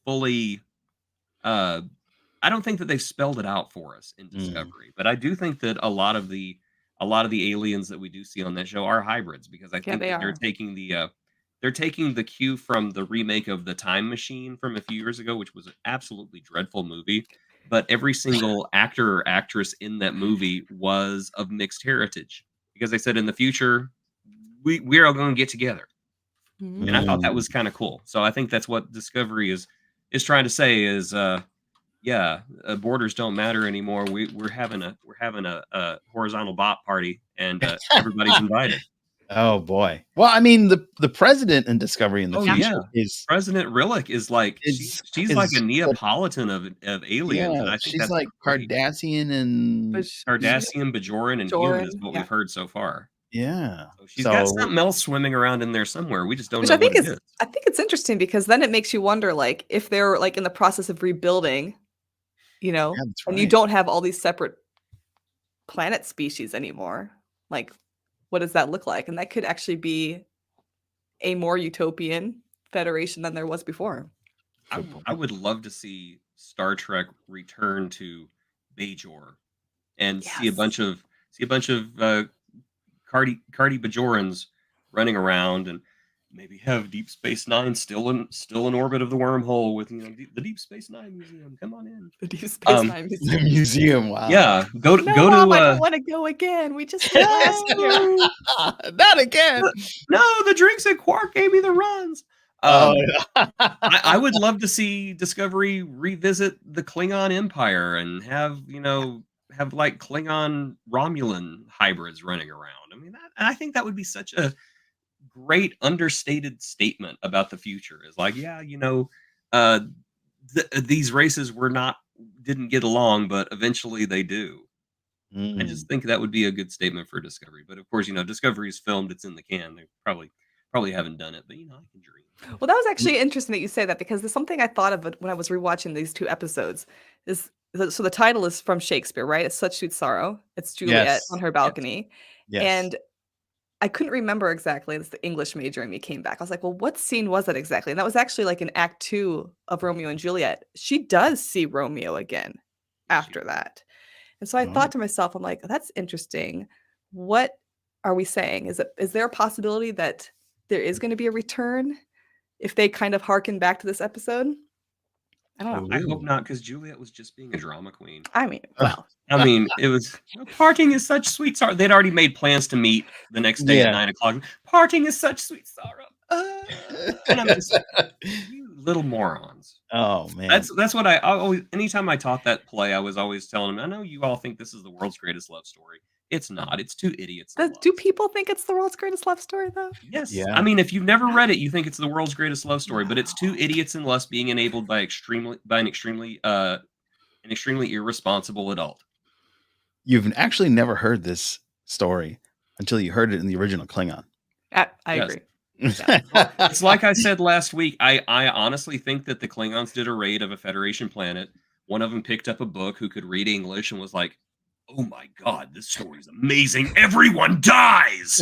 fully. I don't think that they've spelled it out for us in Discovery, but I do think that a lot of the aliens that we do see on that show are hybrids, because I think that they're taking the cue from the remake of The Time Machine from a few years ago, which was an absolutely dreadful movie. But every single actor or actress in that movie was of mixed heritage, because they said in the future we're all going to get together, and I thought that was kind of cool. So I think that's what Discovery is trying to say is. Borders don't matter anymore. We're having a horizontal bop party, and everybody's invited. Oh boy! Well, I mean, the president in Discovery in the future is President Rillick is like she's like a Neapolitan of aliens, and I think she's that's like Cardassian and Bajoran, and human is what we've heard so far. Yeah, so she's got something else swimming around in there somewhere. We just don't know. I think it's interesting, because then it makes you wonder, like, if they're like in the process of rebuilding. You know, and you don't have all these separate planet species anymore. Like, what does that look like? And that could actually be a more utopian federation than there was before. I would love to see Star Trek return to Bajor and see a bunch of Cardi Bajorans running around, and maybe have Deep Space Nine still in orbit of the wormhole with the Deep Space Nine Museum. Come on in. The Deep Space Nine The Museum. museum. Wow. Yeah, go No, go Mom, to. I don't want to go again. We just did last year. Not again. No, the drinks at Quark gave me the runs. Oh, I would love to see Discovery revisit the Klingon Empire and have like Klingon Romulan hybrids running around. I mean, I think that would be such a great understated statement about the future. Is like, these races didn't get along, but eventually they do. I just think that would be a good statement for Discovery. But of course, Discovery's filmed; it's in the can. They probably haven't done it, but I can dream. Well, that was actually interesting that you say that, because there's something I thought of when I was rewatching these 2 episodes. So the title is from Shakespeare, right? It's Such Sweet Sorrow. It's Juliet Yes. on her balcony. yes. And I couldn't remember exactly. It's the English major in me came back. I was like, well, what scene was that exactly? And that was actually like in Act 2 of Romeo and Juliet. She does see Romeo again after that. And so I thought to myself, I'm like, that's interesting. What are we saying? Is there a possibility that there is going to be a return if they kind of harken back to this episode? I don't know. I hope not, because Juliet was just being a drama queen. I mean, well, It was parting is such sweet sorrow. They'd already made plans to meet the next day at 9:00. Parting is such sweet sorrow. And I'm just like, you little morons. Oh man. That's what I always. Anytime I taught that play, I was always telling them, I know you all think this is the world's greatest love story. It's not. It's 2 idiots. do people think it's the world's greatest love story, though? Yes. Yeah. I mean, if you've never read it, you think it's the world's greatest love story, but it's 2 idiots in lust being enabled by an extremely irresponsible adult. You've actually never heard this story until you heard it in the original Klingon. I Yes. agree. It's like I said last week. I honestly think that the Klingons did a raid of a Federation planet. One of them picked up a book who could read English and was like, "Oh my God, this story's amazing. Everyone dies.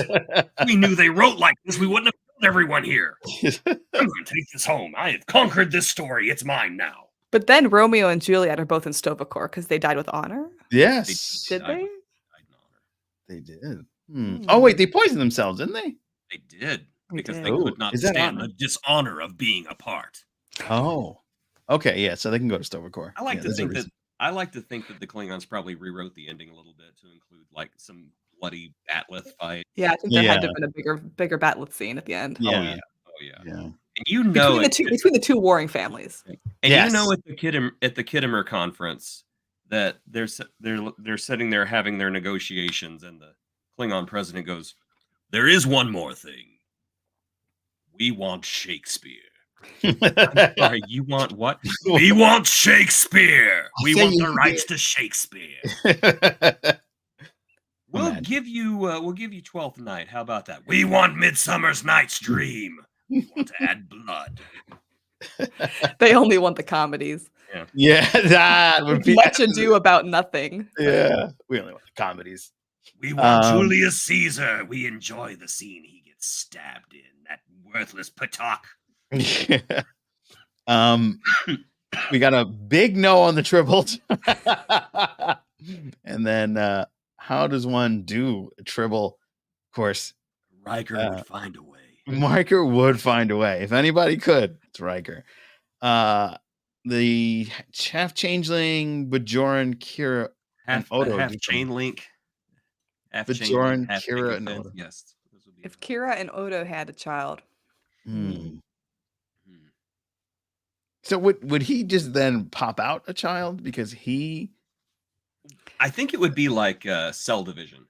We knew they wrote like this. We wouldn't have killed everyone here. I'm going to take this home. I have conquered this story. It's mine now." But then Romeo and Juliet are both in Tovacor because they died with honor. Yes. Did they? They did. Oh wait, they poisoned themselves, didn't they? They did, because did. they could not is that stand honor? the dishonor of being apart. Oh. Okay, yeah, so they can go to Tovacor. I like Yeah, to there's a think that reason. the Klingons probably rewrote the ending a little bit to include like some bloody batleth fight. Yeah, I think there had to Yeah. have been a bigger battle scene at the end. Yeah. Oh yeah. Yeah. And you know Between the two warring families. And Yes. you know at the Kittimer conference that they're sitting there having their negotiations, and the Klingon president goes, "There is one more thing. We want Shakespeare." I'm sorry, you want what? We want Shakespeare. We say want the you rights to Shakespeare. We'll Imagine. give you Twelfth Night. How about that? We want Midsummer's Night's Dream. We want to add blood. They only want the comedies. Yeah, that would be Much ado about nothing. Yeah. We only want the comedies. We want Julius Caesar. We enjoy the scene he gets stabbed in. That worthless Patak. We got a big no on the tribbles. And then how does one do a tribble? Of course, Riker would find a way. Riker would find a way. If anybody could, it's Riker. The half changeling, Bajoran, Kira, and Odo. half chain link. Half chain Bajoran, link, half Kira, big and defense. Odo. Yes. Those would be If Kira and Odo had a child, So would he just then pop out a child because he? I think it would be like Cell Division.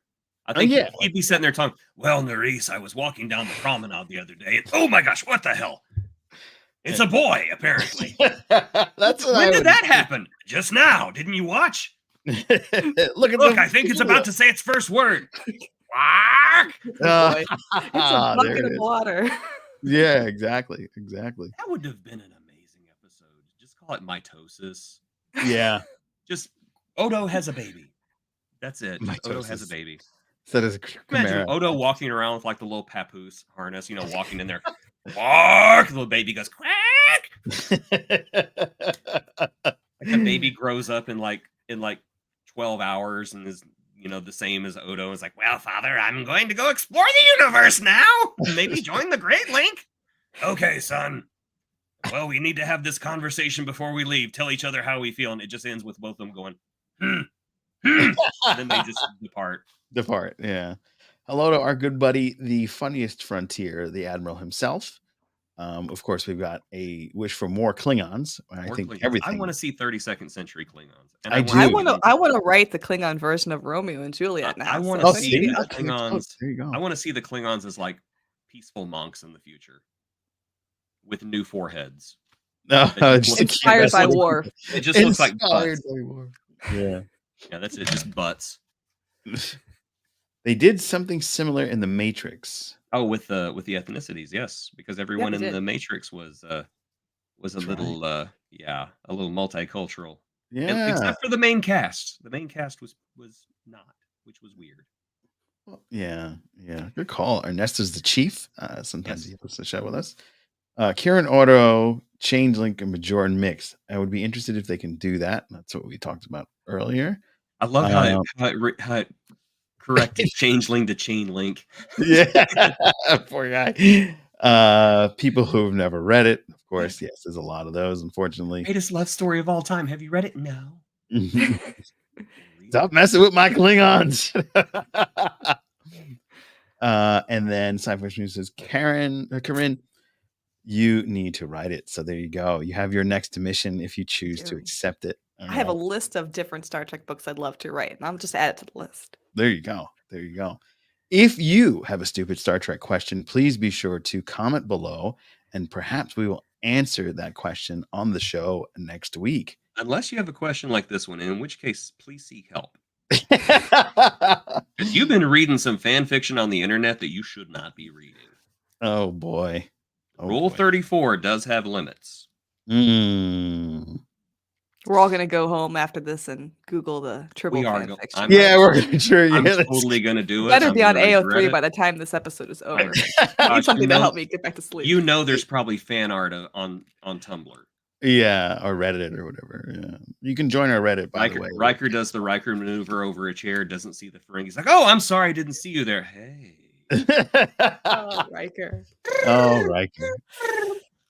I think yeah. he'd be sitting there talking, "Well, Nerys, I was walking down the promenade the other day, and oh my gosh, what the hell? It's a boy, apparently." That's what When did that happen? Just now. Didn't you watch? Look at Look, I think it's about to say its first word. Quack! it's a there bucket it of is. water. Yeah, exactly. Exactly. That would have been an amazing episode. Just call it mitosis. Yeah. Just Odo has a baby. That's it. Just Odo has a Mitosis. baby. So does Imagine Chimera. Odo walking around with like the little papoose harness, walking in there. Quack! The little baby goes quack. Like the baby grows up in like 12 hours and is the same as Odo. It's like, well, Father, I'm going to go explore the universe now. Maybe join the Great Link. Okay, son. Well, we need to have this conversation before we leave. Tell each other how we feel. And it just ends with both of them going, and then they just depart. Yeah. Hello to our good buddy, the funniest frontier, the Admiral himself. Of course, we've got a wish for more Klingons. I think Klingons. everything. I want to see 32nd century Klingons. And I want to write the Klingon version of Romeo and Juliet now. I want to see the Okay, Klingons. there you go. I want to see the Klingons as like peaceful monks in the future with new foreheads. Inspired by war. It just looks like butts. by war. Yeah. Yeah, that's it. Just butts. They did something similar in the Matrix. Oh, with the ethnicities, yes, because everyone in did. the Matrix was a little multicultural. Yeah. Except for the main cast. The main cast was not, which was weird. Yeah. Good call. Ernesto's the chief. Sometimes he hosts the show with us. Kieran Auto, Changeling, and Majoran mix. I would be interested if they can do that. That's what we talked about earlier. I love how it corrected Changeling to Chain Link. Yeah, poor guy. People who've never read it, of course. Yes, there's a lot of those, unfortunately. Greatest love story of all time. Have you read it? No. Stop messing with my Klingons. And then Sci-Fi News says, Karin, you need to write it. So there you go. You have your next mission if you choose to accept it. I have a list of different Star Trek books I'd love to write, and I'll just add it to the list. There you go. If you have a stupid Star Trek question, please be sure to comment below, and perhaps we will answer that question on the show next week. Unless you have a question like this one, in which case, please seek help. Because you've been reading some fan fiction on the internet that you should not be reading. Oh, boy. Rule 34 does have limits. We're all going to go home after this and Google the triple fan fiction. We're sure. I'm totally going to do it. Better be on AO3 by the time this episode is over. I need something to help me get back to sleep. There's probably fan art on Tumblr. Yeah, or Reddit or whatever. Yeah, you can join our Reddit. By the way, Riker does the Riker maneuver over a chair. Doesn't see the Ferengi. He's like, "Oh, I'm sorry, I didn't see you there." Hey. Oh, Riker.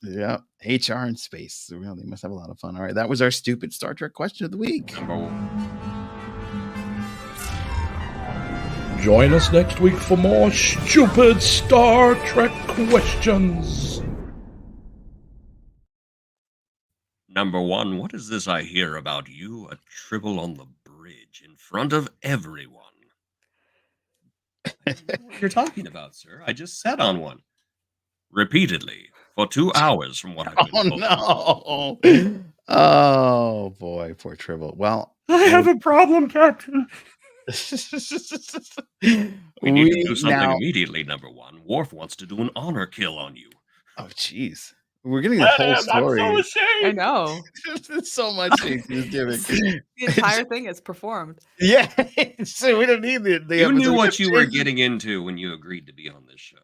Yeah, HR in space. They must have a lot of fun. All right, that was our stupid Star Trek question of the week. Number 1. Join us next week for more stupid Star Trek questions. Number 1, what is this I hear about you? A tribble on the bridge in front of everyone. I don't know what you're talking about, sir. I just sat on one. Repeatedly. For 2 hours from what I've been told. Oh, no. Oh, boy. Poor Tribble. Well, I have a problem, Captain. We need to do something immediately, number 1. Worf wants to do an honor kill on you. Oh, jeez. We're getting the whole story. I'm so ashamed. I know. There's so much he's giving. The entire thing is performed. Yeah. So we don't need the You knew what you were getting into when you agreed to be on this show.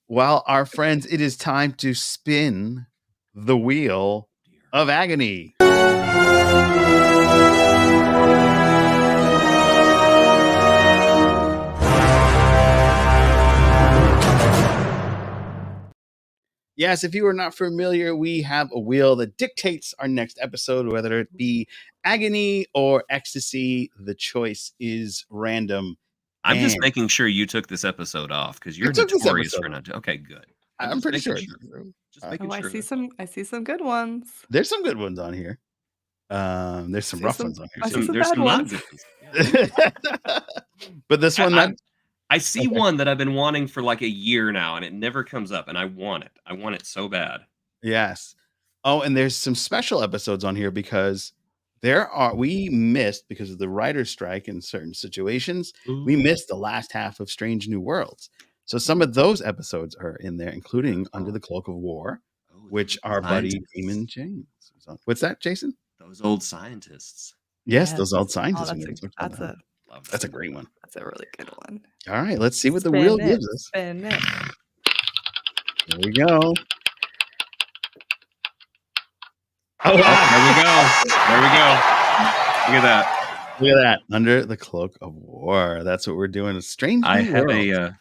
Well, our friends, it is time to spin the wheel of agony. Yes, if you are not familiar, we have a wheel that dictates our next episode, whether it be agony or ecstasy. The choice is random. I'm just making sure you took this episode off because you're notorious for not. Okay, good. I'm pretty sure. Just making sure. I see some good ones. There's some good ones on here. There's some rough ones on here. There's some not good ones. But this one, I see one that I've been wanting for like a year now, and it never comes up, and I want it. I want it so bad. Yes. Oh, and there's some special episodes on here because we missed, because of the writer's strike in certain situations, we missed the last half of Strange New Worlds. So some of those episodes are in there, including Under the Cloak of War, which our buddy Damon James was on. What's that, Jason? Those old scientists. Yes, those old scientists. That's a great one. That's a really good one. All right, let's see what the wheel gives us. Spin it. There we go. Oh, wow. There we go. Look at that. Look at that. Under the Cloak of War. That's what we're doing. A strange I new have world.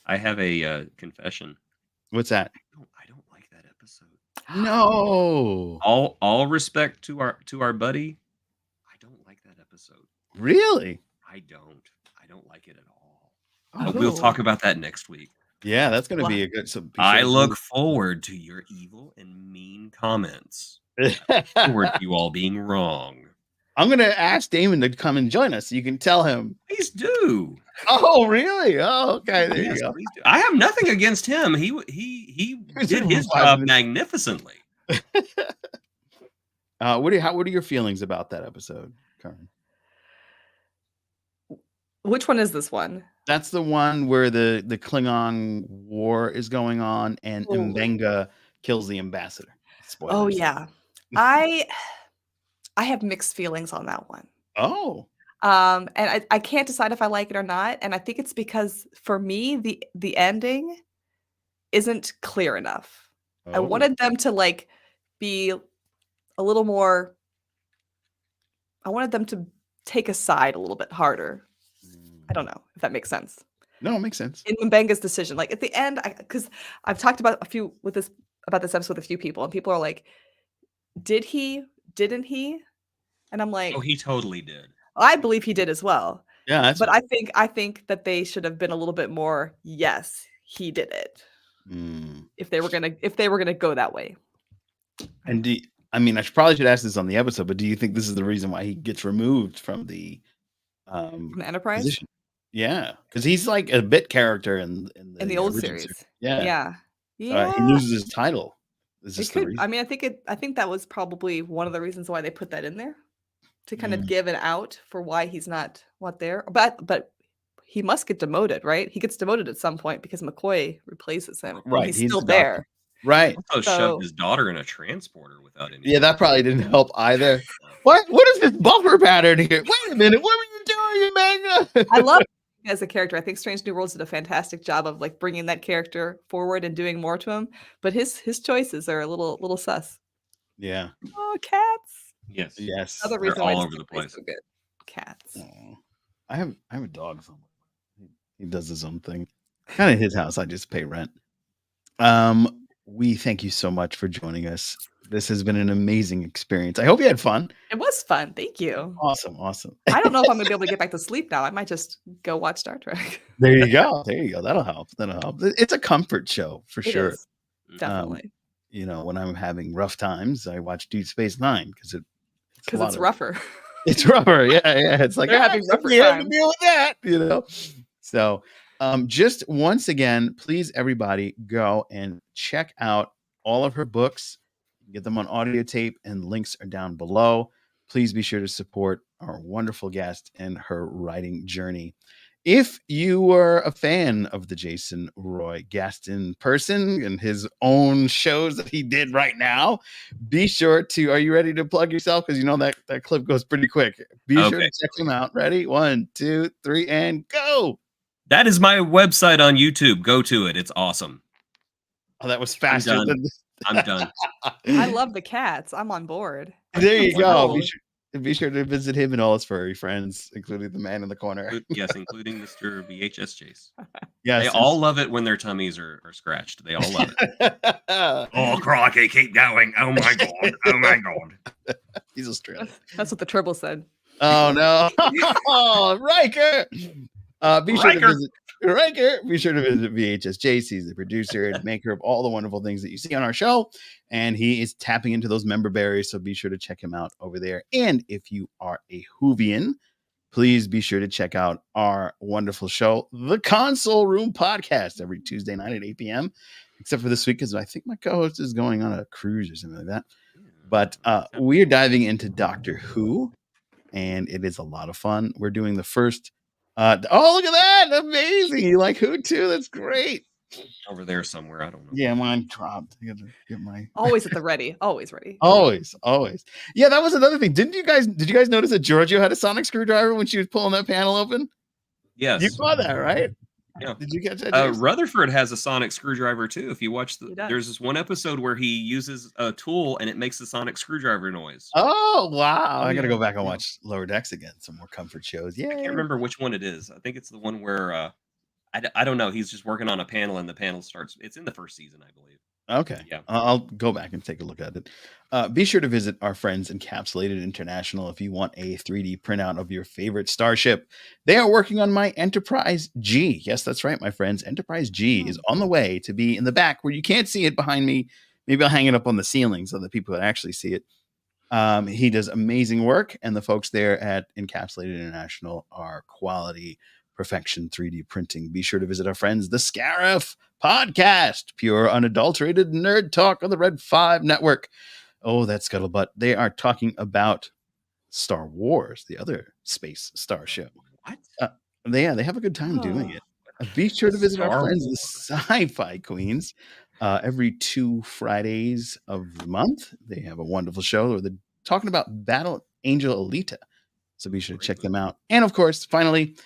a confession. What's that? I don't like that episode. No. All respect to our buddy. I don't like that episode. Really? I don't like it at all. Oh. But we'll talk about that next week. Yeah, that's going to be a good. So I look forward to your evil and mean comments. I look forward to you all being wrong. I'm going to ask Damon to come and join us. So you can tell him. Please do. Oh, really? Oh, okay. There you go. Please do. I have nothing against him. He did his job magnificently. What are your feelings about that episode, Karin? Which one is this one? That's the one where the Klingon war is going on and Mbenga kills the ambassador. Spoilers. Oh yeah. I have mixed feelings on that one. Oh. And I can't decide if I like it or not. And I think it's because for me, the ending isn't clear enough. Oh. I wanted them to like be a little more. I wanted them to take a side a little bit harder. I don't know if that makes sense. No, it makes sense. In Mbenga's decision, like at the end, because I've talked about this episode with a few people, and people are like, "Did he? Didn't he?" And I'm like, "Oh, he totally did." I believe he did as well. Yeah, but I think that they should have been a little bit more. Yes, he did it. If they were gonna go that way. And I probably should ask this on the episode, but do you think this is the reason why he gets removed from the Enterprise? position? Yeah, because he's like a bit character in the old series. Yeah. He loses his title. It could. I mean, I think that was probably one of the reasons why they put that in there to kind of give an out for why he's not there. But he must get demoted, right? He gets demoted at some point because McCoy replaces him. Right, he's still there. Right. Also shoved his daughter in a transporter without any. Yeah, that probably didn't help either. What is this buffer pattern here? Wait a minute, what were you doing, Mbenga? I love him as a character. I think Strange New Worlds did a fantastic job of like bringing that character forward and doing more to him. But his choices are a little sus. Yeah. Oh, cats. Yes. Another reason they're why all this over the place place. so good. Cats. Oh, I have a dog somewhere. He does his own thing. Kind of his house. I just pay rent. We thank you so much for joining us. This has been an amazing experience. I hope you had fun. It was fun. Thank you. Awesome. I don't know if I'm gonna be able to get back to sleep now. I might just go watch Star Trek. There you go. That'll help. It's a comfort show for sure. Is, definitely. When I'm having rough times, I watch Deep Space Nine because it's rougher. It's rougher. Yeah. It's like they're having rougher time to deal with that. So, just once again, please everybody go and check out all of her books. Get them on audio tape, and links are down below. Please be sure to support our wonderful guest and her writing journey. If you were a fan of the Jason Roy Gaston person and his own shows that he did right now, be sure to, are you ready to plug yourself? Because that clip goes pretty quick. Be sure to check him out. Ready? 1, 2, 3, and go. That is my website on YouTube. Go to it. It's awesome. Oh, that was faster than this. I'm done. I love the cats. I'm on board. There you go. Be sure to visit him and all his furry friends, including the man in the corner. Yes, including Mr. VHS Chase. Yes, they all love it when their tummies are scratched. They all love it. Oh, crikey, keep going. Oh, my God. Oh, my God. He's Australian. That's what the Tribble said. Oh, no. Oh, Riker. Be sure to visit Riker. Be sure to visit VHS Chase. He's the producer and maker of all the wonderful things that you see on our show. And he is tapping into those member berries. So be sure to check him out over there. And if you are a Whovian, please be sure to check out our wonderful show, The Console Room Podcast, every Tuesday night at 8 p.m. Except for this week, because I think my co-host is going on a cruise or something like that. But we are diving into Doctor Who, and it is a lot of fun. We're doing the first. Oh, look at that! Amazing! You like Who too? That's great. Over there somewhere. I don't know. Yeah, mine dropped. I gotta get my always at the ready. Always ready. Always. Yeah, that was another thing. Did you guys notice that Giorgio had a sonic screwdriver when she was pulling that panel open? Yes. You saw that, right? Yeah. Did you catch that, James? Rutherford has a sonic screwdriver too. If you watch He does. there's this one episode where he uses a tool and it makes the sonic screwdriver noise. Oh, wow. I got to yeah. go back and watch Lower Decks again. Some more comfort shows. I Yeah. can't remember which one it is. I think it's the one where I don't know. He's just working on a panel and the panel starts. It's in the first season, I believe. Okay. Yeah. I'll go back and take a look at it. Be sure to visit our friends Encapsulated International if you want a 3D printout of your favorite starship. They are working on my Enterprise G. Yes, that's right, my friends. Enterprise G is on the way to be in the back where you can't see it behind me. Maybe I'll hang it up on the ceiling so that people can actually see it. He does amazing work, and the folks there at Encapsulated International are quality perfection 3D printing. Be sure to visit our friends, the Scarif Podcast, pure unadulterated nerd talk on the Red 5 network. Oh, that scuttlebutt. They are talking about Star Wars, the other space star show. What? They have a good time doing it. Be sure to visit our Star friends, the Wars. Sci-Fi Queens. Every 2 Fridays of the month, they have a wonderful show where they're talking about Battle Angel Alita. So be sure to check them out. And of course, finally,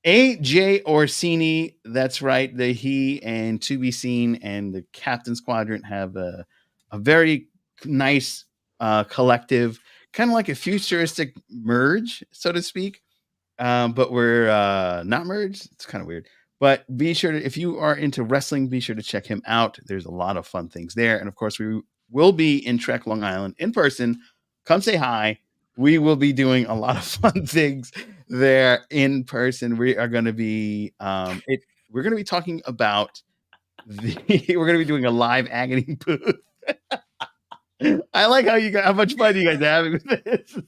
AJ Orsini. That's right. He and To Be Seen and the Captain's Quadrant have a very nice collective, kind of like a futuristic merge, so to speak. But we're not merged. It's kind of weird. But be sure to, if you are into wrestling, be sure to check him out. There's a lot of fun things there. And of course, we will be in Trek Long Island in person. Come say hi. We will be doing a lot of fun things there in person. We are going to be we're going to be talking about we're going to be doing a live agony booth. I like how much fun you guys are having with this.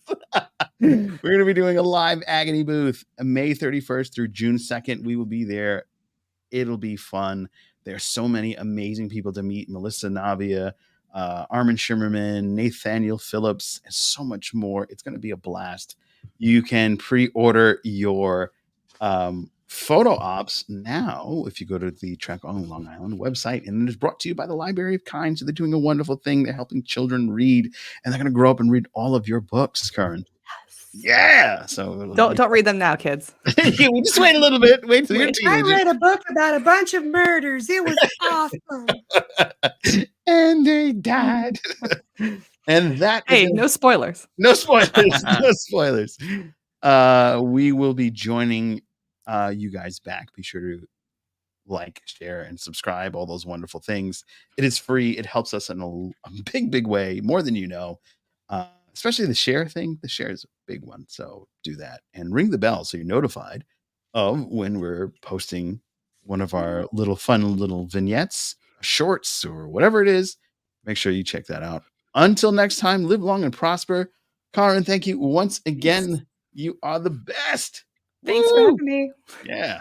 We're going to be doing a live agony booth May 31st through June 2nd. We will be there. It'll be fun. There's so many amazing people to meet. Melissa Navia, Armin Shimmerman, Nathaniel Phillips, and so much more. It's going to be a blast. You can pre-order your photo ops now if you go to the Trek on Long Island website, and it is brought to you by the Library of Kind. So they're doing a wonderful thing. They're helping children read, and they're going to grow up and read all of your books, Karin. Yeah. So Don't read them now, kids. We just wait a little bit. Wait till you're a teenager. I read a book about a bunch of murders. It was awesome. And they died. And that Hey, no spoilers. No spoilers. No spoilers. We will be joining you guys back. Be sure to like, share, and subscribe, all those wonderful things. It is free. It helps us in a big way, more than you know. Especially the share thing. The share is a big one. So do that and ring the bell so you're notified of when we're posting one of our fun little vignettes, shorts, or whatever it is. Make sure you check that out. Until next time, live long and prosper. Karin, thank you once again. You are the best. Thanks for having me. Yeah.